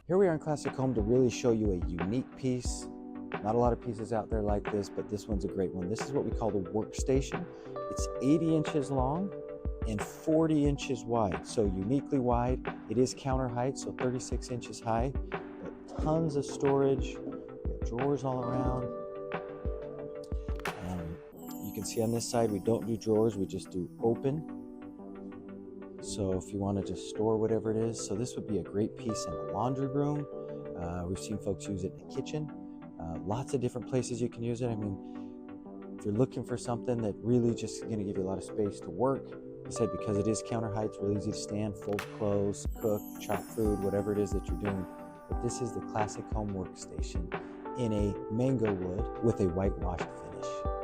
Here we are in Classic Home to really show you a unique piece. Not a lot of pieces out there like this, but this one's a great one. This is what we call the workstation. It's 80 inches long and 40 inches wide, so uniquely wide. It is counter height, so 36 inches high, but tons of storage. We have drawers all around. You can see on this side, we don't do drawers, we just do open. So if you want to just store whatever it is, so this would be a great piece in the laundry room. We've seen folks use it in the kitchen. Lots of different places you can use it. I mean, if you're looking for something that really just going to give you a lot of space to work, I said because it is counter height, it's really easy to stand, fold clothes, cook, chop food, whatever it is that you're doing. But this is the Classic Home Workstation in a mango wood with a whitewashed finish.